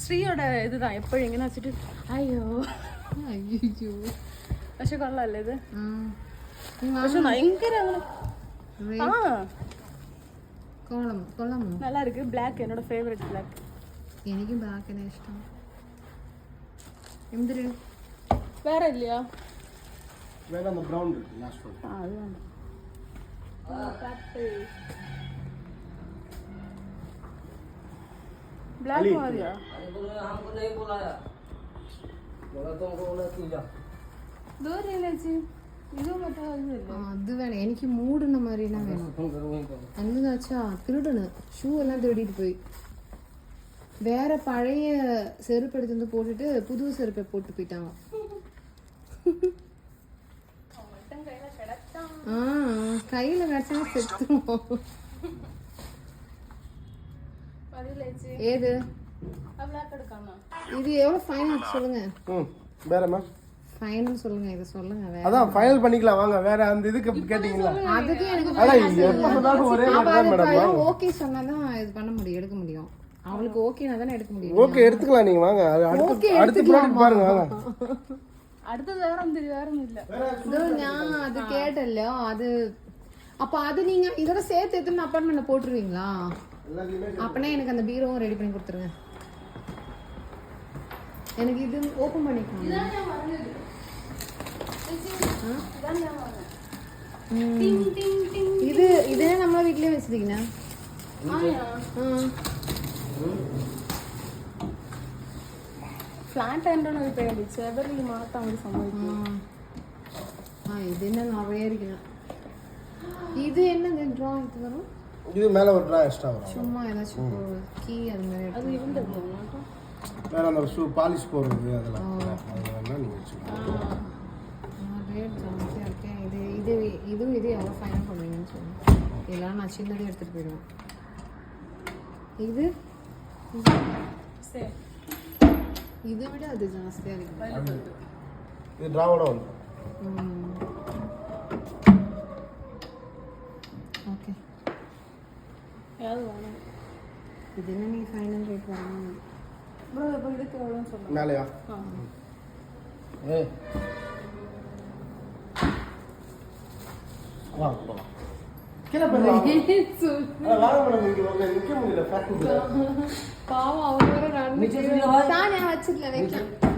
ശ്രീയോടെ ഇതാണ് എപ്പോഴും ഇങ്ങനെ വെച്ചിട്ട് അയ്യോ അയ്യോ പക്ഷെ കൊള്ളാല്ലേ ഇത് പക്ഷെ ഭയങ്കര ആ കൊള്ളാമോ நல்லா இருக்கு black என்னோட ஃபேவரட் black എനിക്ക് ബ്ലാക്ക് ആണ് ഇഷ്ടം എന്തിര് വേറെ ഇല്ലയോ വേറെ அந்த brown இருக்கு லாஸ்ட் ஒன் ആ അത് വേണ്ട black മതിയോ हमको नहीं बुलाया बोला तुमको बोला कि जा ദൂരെ ഇത് മറ്റേ അത് വേണം എനിക്ക് മൂടുന്ന மாதிரிலாம் വേണം என்னன்னு வச்சா திருடனு ஷூ எல்லாம் திருடிட்டு போய் வேற பழைய செருப்பு எடுத்து வந்து போட்டுட்டு புது செருப்பை போட்டு போயிட்டாங்க கையில கிடைச்சா செத்துருவோம் ஏது இது எவ்வளவு ஃபைனல் சொல்லுங்க வேறமா ஃபைனல் சொல்லுங்க இத சொல்லுங்க வேற அதான் ஃபைனல் பண்ணிக்கலாம் வாங்க வேற அந்த இதுக்கு கேட்டிங்களா அதுக்கு எனக்கு அட எப்ப சொன்னாலும் ஒரே மாதிரி தான் மேடம் ஓகே சொன்னாதான் இது பண்ண முடியும் எடுக்க முடியும் அவளுக்கு ஓகேனா தானே எடுக்க முடியும் ஓகே எடுத்துக்கலாம் நீங்க வாங்க அடுத்த ப்ராடக்ட் பாருங்க வாங்க അടുത്തത് വേറൊന്നും ഇല്ല இதோ நான் அது கேட்டല്ലോ அது அப்ப அது நீங்க இதோட சேர்த்து எடுத்து அப்பார்ட்மெண்ட்ல போட்டுருவீங்களா அப்பனா எனக்கு அந்த பீரோவும் ரெடி பண்ணி கொடுத்துருங்க எனக்கு இது ஓபன் பண்ணிக்கலாம் ഇത് ഇതിനെ നമ്മളെ വീട്ടിലേ വെച്ചിരിക്കുന്ന ഫ്ലാറ്റ് ആയിട്ടാണ് ഒരു പേര് ചെവറിൽ മാത്രം ഒരു സംഭവിക്കുന്നത് ഇതിനെ നിറയെ ഇരിക്കുന്ന ഇത് என்ன ட்ரா இது வரும் இது மேல ஒரு ட்ரா எக்ஸ்ட்ரா வரும் சும்மா ஏதாச்சும் கீ அது மாதிரி அது இவங்க வேற அந்த ஷூ பாலிஷ் போடுறது அதெல்லாம் அதெல்லாம் நீங்க வச்சுக்கலாம் ரேட் ஜாஸ்தியாக இருக்கேன் இது எவ்வளோ ஃபைனாக பண்ணுவீங்கன்னு சொல்லுங்கள் இதெல்லாம் நான் சின்னதே எடுத்துகிட்டு போயிடுவேன் இது இதை விட அது ஜாஸ்தியாக இருக்கு இது ட்ராவோட வந்து ஓகே யாவது வேணும் இது என்ன நீ ஃபைனல் ரேட் வரணும் ப்ரோ இப்போ இதுக்கு எவ்வளோன்னு சொல்லுங்கள் மேலையா வா போலாம் கீழே போயிடலாம் வாங்க மேடம் இங்க வாங்க நிக்க முடியல பாவம் அவங்க வேற நான் வச்சிடல வைக்கலாம்